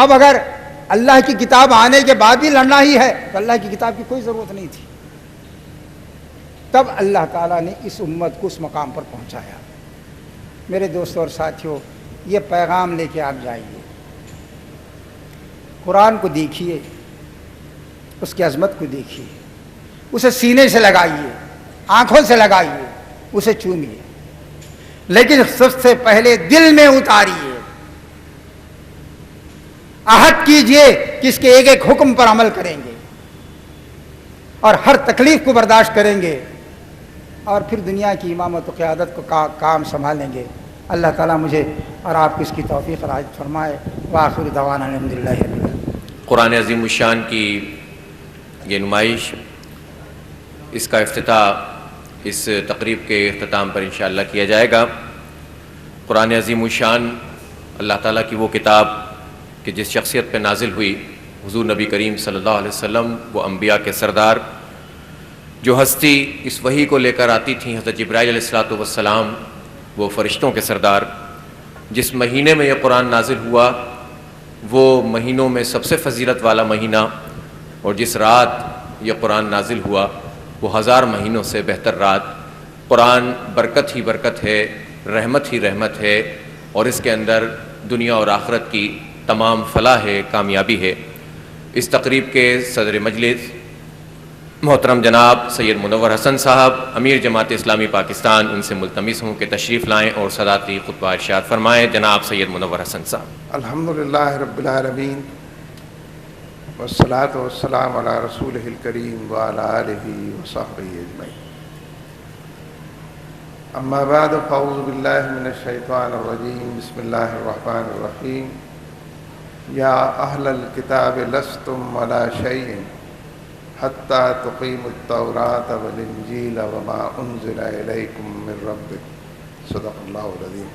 اب اگر اللہ کی کتاب آنے کے بعد بھی لڑنا ہی ہے تو اللہ کی کتاب کی کوئی ضرورت نہیں تھی. تب اللہ تعالیٰ نے اس امت کو اس مقام پر پہنچایا. میرے دوستوں اور ساتھیوں، یہ پیغام لے کے آپ جائیے، قرآن کو دیکھیے، اس کی عظمت کو دیکھیے، اسے سینے سے لگائیے، آنکھوں سے لگائیے، اسے چومیے، لیکن سب سے پہلے دل میں اتاریے. عہد کیجئے کہ اس کے ایک ایک حکم پر عمل کریں گے اور ہر تکلیف کو برداشت کریں گے اور پھر دنیا کی امامت و قیادت کو کام سنبھالیں گے. اللہ تعالیٰ مجھے اور آپ کو اس کی توفیق عنایت فرمائے. وآخر دعوانا الحمدللہ رب العالمین. قرآن عظیم الشان کی یہ نمائش، اس کا افتتاح اس تقریب کے اختتام پر انشاءاللہ کیا جائے گا. قرآن عظیم الشان اللہ تعالیٰ کی وہ کتاب کہ جس شخصیت پہ نازل ہوئی، حضور نبی کریم صلی اللہ علیہ وسلم، وہ انبیاء کے سردار، جو ہستی اس وحی کو لے کر آتی تھیں، حضرت جبرائیل علیہ السلام، وہ فرشتوں کے سردار. جس مہینے میں یہ قرآن نازل ہوا وہ مہینوں میں سب سے فضیلت والا مہینہ، اور جس رات یہ قرآن نازل ہوا وہ 1000 مہینوں سے بہتر رات. قرآن برکت ہی برکت ہے، رحمت ہی رحمت ہے، اور اس کے اندر دنیا اور آخرت کی تمام فلاح ہے، کامیابی ہے. اس تقریب کے صدر مجلس محترم جناب سید منور حسن صاحب، امیر جماعت اسلامی پاکستان، ان سے ملتمس ہوں کہ تشریف لائیں اور صداقتی خطبہ ارشاد فرمائیں. جناب سید منور حسن صاحب. الحمدللہ رب العالمین والصلاة والسلام علی رسولہ الکریم وعلی آلہ وصحبہ اجمعین. اما بعد فاعوذ باللہ من الشیطان الرجیم. بسم اللہ الرحمن الرحیم. یا اہل الکتاب لستم علی شیء حتی تقیموا التوراۃ والانجیل وما انزل الیکم من ربکم. صدق اللہ العظیم.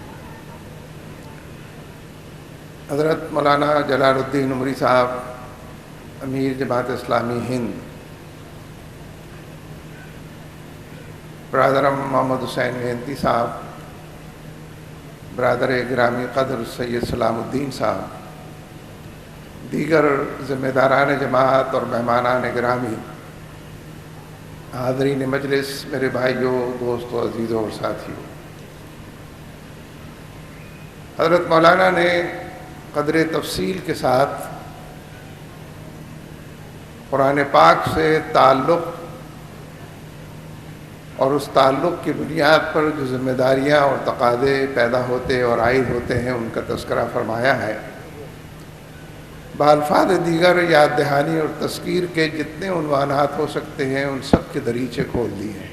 حضرت مولانا جلال الدین عمری صاحب، امیر جماعت اسلامی ہند، برادر محمد حسین محنتی صاحب، برادر گرامی قدر سید سلام الدین صاحب، دیگر ذمہ داران جماعت اور مہمانان گرامی، حاضرین مجلس، میرے بھائیوں، دوستوں، عزیزوں اور ساتھیوں، حضرت مولانا نے قدر تفصیل کے ساتھ قرآن پاک سے تعلق اور اس تعلق کی بنیاد پر جو ذمہ داریاں اور تقاضے پیدا ہوتے اور عائد ہوتے ہیں ان کا تذکرہ فرمایا ہے. بالفاظ دیگر یاد دہانی اور تذکیر کے جتنے عنوانات ہو سکتے ہیں ان سب کے دریچے کھول دیے ہیں۔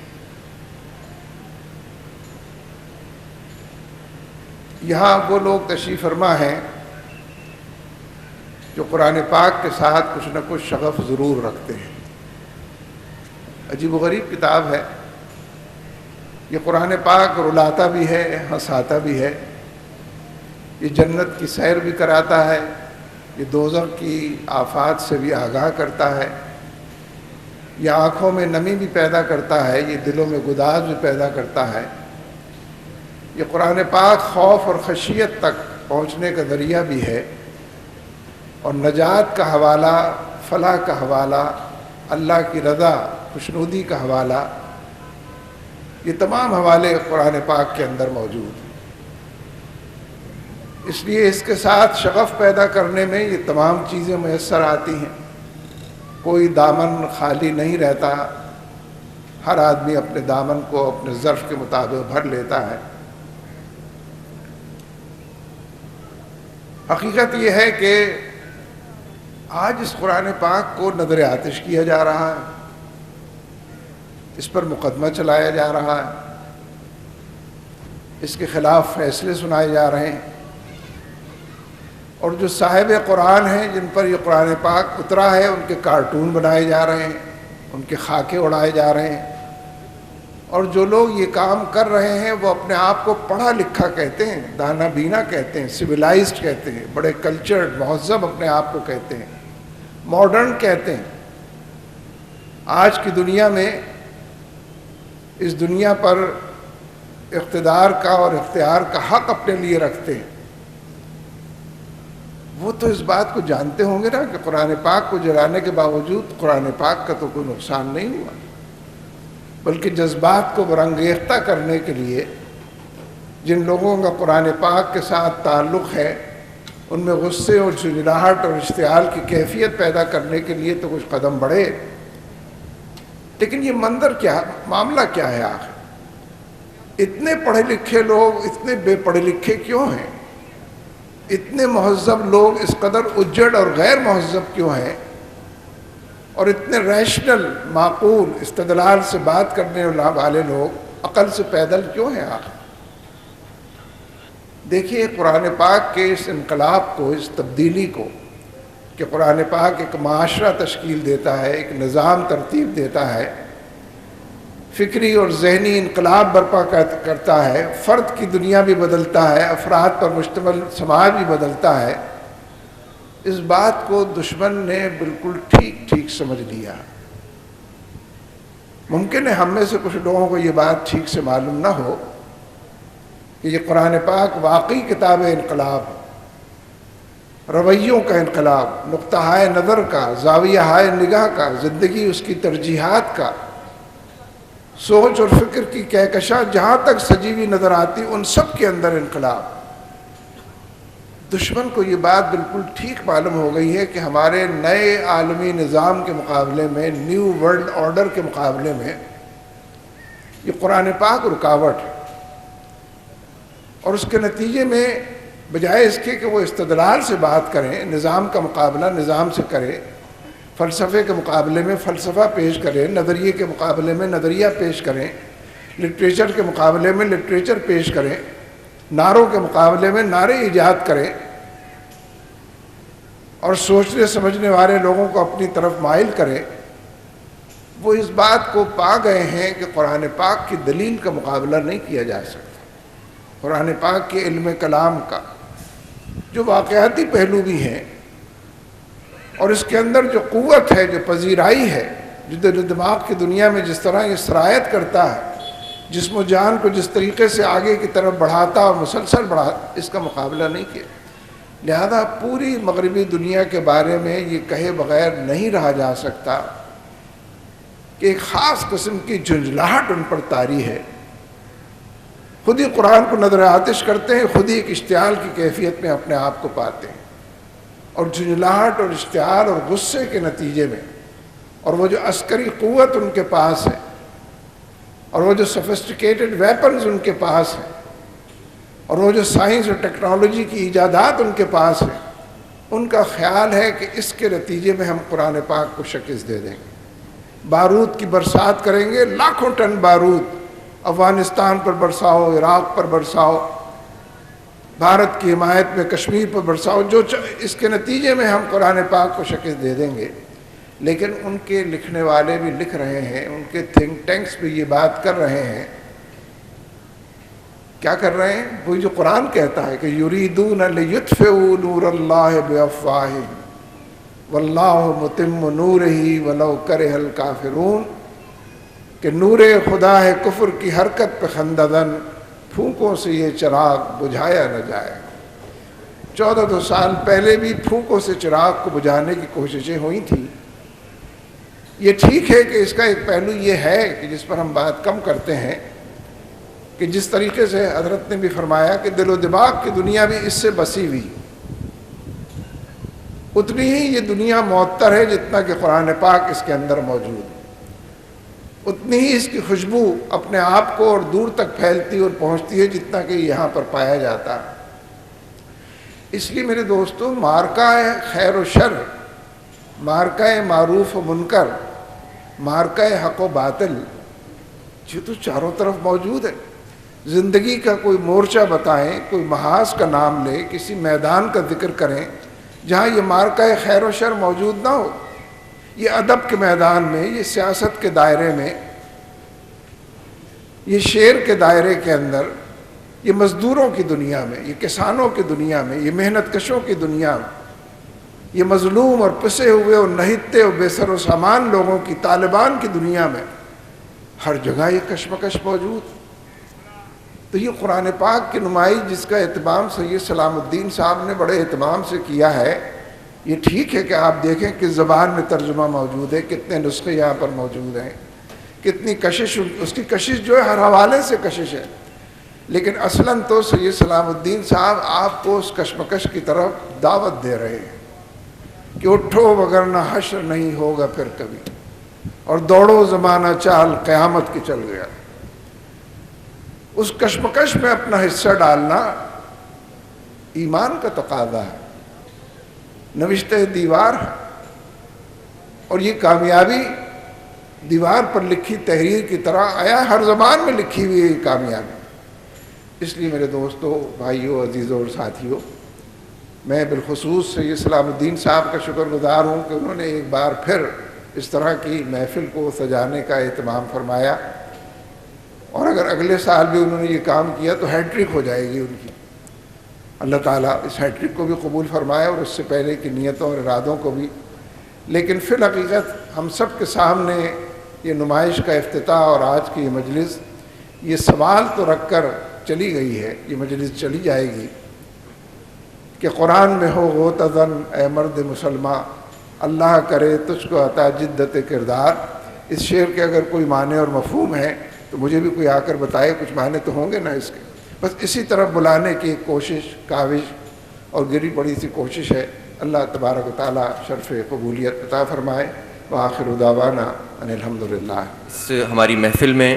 یہاں وہ لوگ تشریف فرما ہیں جو قرآن پاک کے ساتھ کچھ نہ کچھ شغف ضرور رکھتے ہیں۔ عجیب و غریب کتاب ہے یہ، قرآن پاک رلاتا بھی ہے، ہنساتا بھی ہے، یہ جنت کی سیر بھی کراتا ہے، یہ دوزخ کی آفات سے بھی آگاہ کرتا ہے، یہ آنکھوں میں نمی بھی پیدا کرتا ہے، یہ دلوں میں گداز بھی پیدا کرتا ہے۔ یہ قرآن پاک خوف اور خشیت تک پہنچنے کا ذریعہ بھی ہے، اور نجات کا حوالہ، فلاح کا حوالہ، اللہ کی رضا، خوشنودی کا حوالہ، یہ تمام حوالے قرآن پاک کے اندر موجود ہیں۔ اس لیے اس کے ساتھ شغف پیدا کرنے میں یہ تمام چیزیں میسر آتی ہیں، کوئی دامن خالی نہیں رہتا، ہر آدمی اپنے دامن کو اپنے ظرف کے مطابق بھر لیتا ہے۔ حقیقت یہ ہے کہ آج اس قرآن پاک کو نظر آتش کیا جا رہا ہے، اس پر مقدمہ چلایا جا رہا ہے، اس کے خلاف فیصلے سنائے جا رہے ہیں، اور جو صاحب قرآن ہیں جن پر یہ قرآن پاک اترا ہے ان کے کارٹون بنائے جا رہے ہیں، ان کے خاکے اڑائے جا رہے ہیں، اور جو لوگ یہ کام کر رہے ہیں وہ اپنے آپ کو پڑھا لکھا کہتے ہیں، دانا بینا کہتے ہیں، سویلائزڈ کہتے ہیں، بڑے کلچرڈ مہذب اپنے آپ کو کہتے ہیں، ماڈرن کہتے ہیں۔ آج کی دنیا میں اس دنیا پر اقتدار کا اور اختیار کا حق اپنے لیے رکھتے ہیں، وہ تو اس بات کو جانتے ہوں گے نا کہ قرآن پاک کو جلانے کے باوجود قرآن پاک کا تو کوئی نقصان نہیں ہوا، بلکہ جذبات کو برانگیختہ کرنے کے لیے جن لوگوں کا قرآن پاک کے ساتھ تعلق ہے ان میں غصے اور جھنجھلاہٹ اور اشتعال کی کیفیت پیدا کرنے کے لیے تو کچھ قدم بڑھے۔ لیکن یہ منظر کیا، معاملہ کیا ہے آخر؟ اتنے پڑھے لکھے لوگ اتنے بے پڑھے لکھے کیوں ہیں؟ اتنے مہذب لوگ اس قدر اجڑ اور غیر مہذب کیوں ہیں؟ اور اتنے ریشنل، معقول استدلال سے بات کرنے والے لوگ عقل سے پیدل کیوں ہیں آخر؟ دیکھیے قرآن پاک کے اس انقلاب کو، اس تبدیلی کو، کہ قرآن پاک ایک معاشرہ تشکیل دیتا ہے، ایک نظام ترتیب دیتا ہے، فکری اور ذہنی انقلاب برپا کرتا ہے، فرد کی دنیا بھی بدلتا ہے، افراد پر مشتمل سماج بھی بدلتا ہے، اس بات کو دشمن نے بالکل ٹھیک سمجھ لیا۔ ممکن ہے ہم میں سے کچھ لوگوں کو یہ بات ٹھیک سے معلوم نہ ہو کہ یہ قرآن پاک واقعی کتاب انقلاب ہے، رویوں کا انقلاب، نقطہ ہائے نظر کا، زاویہ ہائے نگاہ کا، زندگی اس کی ترجیحات کا، سوچ اور فکر کی کہکشاں جہاں تک سجی ہوئی نظر آتی ان سب کے اندر انقلاب۔ دشمن کو یہ بات بالکل ٹھیک معلوم ہو گئی ہے کہ ہمارے نئے عالمی نظام کے مقابلے میں، نیو ورلڈ آرڈر کے مقابلے میں یہ قرآن پاک رکاوٹ ہے، اور اس کے نتیجے میں بجائے اس کے کہ وہ استدلال سے بات کریں، نظام کا مقابلہ نظام سے کریں، فلسفے کے مقابلے میں فلسفہ پیش کریں، نظریے کے مقابلے میں نظریہ پیش کریں، لٹریچر کے مقابلے میں لٹریچر پیش کریں، نعروں کے مقابلے میں نعرے ایجاد کریں، اور سوچنے سمجھنے والے لوگوں کو اپنی طرف مائل کریں، وہ اس بات کو پا گئے ہیں کہ قرآن پاک کی دلیل کا مقابلہ نہیں کیا جا سکتا۔ قرآن پاک کے علم کلام کا جو واقعاتی پہلو بھی ہیں، اور اس کے اندر جو قوت ہے، جو پذیرائی ہے، جو دل و دماغ کی دنیا میں جس طرح یہ سرایت کرتا ہے، جسم و جان کو جس طریقے سے آگے کی طرف بڑھاتا اور مسلسل بڑھاتا، اس کا مقابلہ نہیں کیا۔ لہذا پوری مغربی دنیا کے بارے میں یہ کہے بغیر نہیں رہا جا سکتا کہ ایک خاص قسم کی جھنجھلاہٹ ان پر طاری ہے، خود ہی قرآن کو نظر آتش کرتے ہیں، خود ہی ایک اشتعال کی کیفیت میں اپنے آپ کو پاتے ہیں، اور جھنجھلاہٹ اور اشتعال اور غصے کے نتیجے میں، اور وہ جو عسکری قوت ان کے پاس ہے، اور وہ جو سفسٹیکیٹڈ ویپنز ان کے پاس ہیں، اور وہ جو سائنس اور ٹیکنالوجی کی ایجادات ان کے پاس ہیں، ان کا خیال ہے کہ اس کے نتیجے میں ہم قرآن پاک کو شکست دے دیں گے، بارود کی برسات کریں گے، لاکھوں ٹن بارود افغانستان پر برساؤ، عراق پر برساؤ، بھارت کی حمایت میں کشمیر پر برساؤ، اس کے نتیجے میں ہم قرآن پاک کو شکست دے دیں گے۔ لیکن ان کے لکھنے والے بھی لکھ رہے ہیں، ان کے تھنک ٹینکس بھی یہ بات کر رہے ہیں، کیا کر رہے ہیں؟ وہی جو قرآن کہتا ہے کہ یریدون لیطفئوا نور اللہ بافواہہم واللہ متم نورہ ولو کرہ الکافرون، کہ نور خدا ہے کفر کی حرکت پہ خندہ زن، پھونکوں سے یہ چراغ بجھایا نہ جائے۔ 1400 سال پہلے بھی پھونکوں سے چراغ کو بجھانے کی کوششیں ہوئی تھیں۔ یہ ٹھیک ہے کہ اس کا ایک پہلو یہ ہے کہ جس پر ہم بات کم کرتے ہیں کہ جس طریقے سے حضرت نے بھی فرمایا کہ دل و دماغ کی دنیا بھی اس سے بسی ہوئی، اتنی ہی یہ دنیا معطر ہے جتنا کہ قرآن پاک اس کے اندر موجود ہے، اتنی ہی اس کی خوشبو اپنے آپ کو اور دور تک پھیلتی اور پہنچتی ہے جتنا کہ یہاں پر پایا جاتا ہے۔ اس لیے میرے دوستو، مارکہ خیر و شر، مارکہ معروف و منکر، مارکہ حق و باطل، یہ تو چاروں طرف موجود ہے۔ زندگی کا کوئی مورچہ بتائیں، کوئی محاذ کا نام لیں، کسی میدان کا ذکر کریں جہاں یہ مارکہ خیر و شر موجود نہ ہو۔ یہ ادب کے میدان میں، یہ سیاست کے دائرے میں، یہ شعر کے دائرے کے اندر، یہ مزدوروں کی دنیا میں، یہ کسانوں کی دنیا میں، یہ محنت کشوں کی دنیا میں، یہ مظلوم اور پسے ہوئے اور نہتے اور بے سر و سامان لوگوں کی، طالبان کی دنیا میں، ہر جگہ یہ کشمکش موجود۔ تو یہ قرآن پاک کی نمائش جس کا اہتمام سید سلام الدین صاحب نے بڑے اہتمام سے کیا ہے، یہ ٹھیک ہے کہ آپ دیکھیں کس زبان میں ترجمہ موجود ہے، کتنے نسخے یہاں پر موجود ہیں، کتنی کشش، اس کی کشش جو ہے ہر حوالے سے کشش ہے، لیکن اصلاً تو سید سلام الدین صاحب آپ کو اس کشمکش کی طرف دعوت دے رہے ہیں کہ اٹھو وگرنہ حشر نہیں ہوگا پھر کبھی، اور دوڑو زمانہ چال قیامت کی چل گیا۔ اس کشمکش میں اپنا حصہ ڈالنا ایمان کا تقاضا ہے، نوشتہ دیوار ہے، اور یہ کامیابی دیوار پر لکھی تحریر کی طرح آیا، ہر زبان میں لکھی ہوئی ہے یہ کامیابی۔ اس لیے میرے دوستو، بھائیوں، عزیزوں اور ساتھیوں، میں بالخصوص سید سلام الدین صاحب کا شکر گزار ہوں کہ انہوں نے ایک بار پھر اس طرح کی محفل کو سجانے کا اہتمام فرمایا، اور اگر اگلے سال بھی انہوں نے یہ کام کیا تو ہیٹرک ہو جائے گی ان کی۔ اللہ تعالیٰ اس ہیٹرک کو بھی قبول فرمائے اور اس سے پہلے کی نیتوں اور ارادوں کو بھی۔ لیکن فی الحقیقت ہم سب کے سامنے یہ نمائش کا افتتاح اور آج کی یہ مجلس، یہ سوال تو رکھ کر چلی گئی ہے، یہ مجلس چلی جائے گی کہ قرآن میں ہو غوطہ اے مرد مسلمہ، اللہ کرے تجھ کو عطا جدت کردار۔ اس شعر کے اگر کوئی معنی اور مفہوم ہے تو مجھے بھی کوئی آ کر بتائے، کچھ معنی تو ہوں گے نا اس کے۔ بس اسی طرف بلانے کی ایک کوشش، کاوش اور گری پڑی سی کوشش ہے۔ اللہ تبارک و تعالیٰ شرف قبولیت عطا فرمائے۔ وآخر دعوانا ان الحمدللہ۔ اس ہماری محفل میں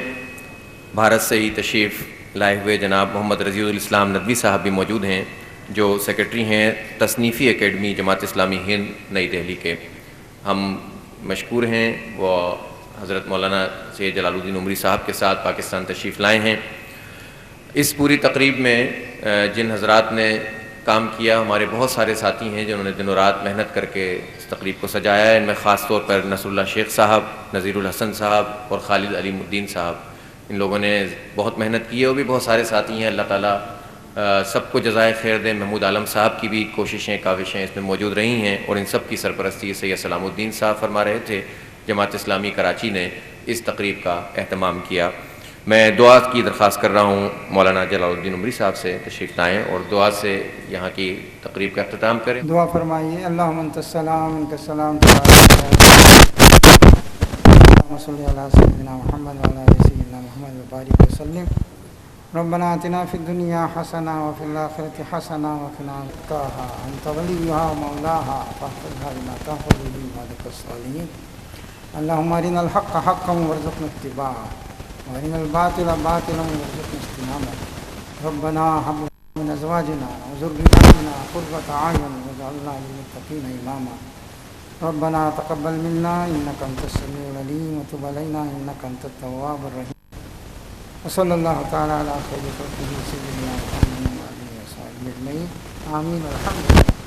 بھارت سے ہی تشریف لائے ہوئے جناب محمد رضی الاسلام ندوی صاحب بھی موجود ہیں، جو سیکرٹری ہیں تصنیفی اکیڈمی جماعت اسلامی ہند نئی دہلی کے۔ ہم مشکور ہیں، وہ حضرت مولانا سید جلال الدین عمری صاحب کے ساتھ پاکستان تشریف لائے ہیں۔ اس پوری تقریب میں جن حضرات نے کام کیا، ہمارے بہت سارے ساتھی ہیں جنہوں نے دن و رات محنت کر کے اس تقریب کو سجایا ہے۔ ان میں خاص طور پر نصر اللہ شیخ صاحب، نذیر الحسن صاحب اور خالد علیم الدین صاحب، ان لوگوں نے بہت محنت کی ہے، اور بھی بہت سارے ساتھی ہیں۔ اللہ تعالیٰ سب کو جزائے خیر دے۔ محمود عالم صاحب کی بھی کوششیں، کاوشیں اس میں موجود رہی ہیں، اور ان سب کی سرپرستی سید سلام الدین صاحب فرما رہے تھے۔ جماعت اسلامی کراچی نے اس تقریب کا اہتمام کیا۔ میں دعا کی درخواست کر رہا ہوں مولانا جلال الدین عمری صاحب سے تشریف لائیں اور دعا سے یہاں کی تقریب کا اختتام کریں۔ دعا فرمائیے۔ اللہم انت السلام انک السلام، صلی علی سیدنا محمد وعلی آل سیدنا محمد وبارک وسلم۔ ربنا آتنا فی الدنیا حسنہ وفی الآخرۃ حسنہ وقنا عذاب النار، انت ولیہا ومولاہا فاحفظھا بما تحفظ به عبادک الصالحین۔ اللہم ارنا الحق حقا وارزقنا اتباعہ وارنا الباطل باطلا وارزقنا اجتنابہ۔ ربنا ہب لنا من ازواجنا وذرریاتنا قرۃ اعین وجعلنا للمتقين إماما ربنا تقبل منا إنك أنت السميع العليم وتب علينا إنك أنت التواب الرحيم وصلى الله تعالى على خير خلقه سيدنا محمد وعلى آله وصحبه أجمعين آمين والحمد لله.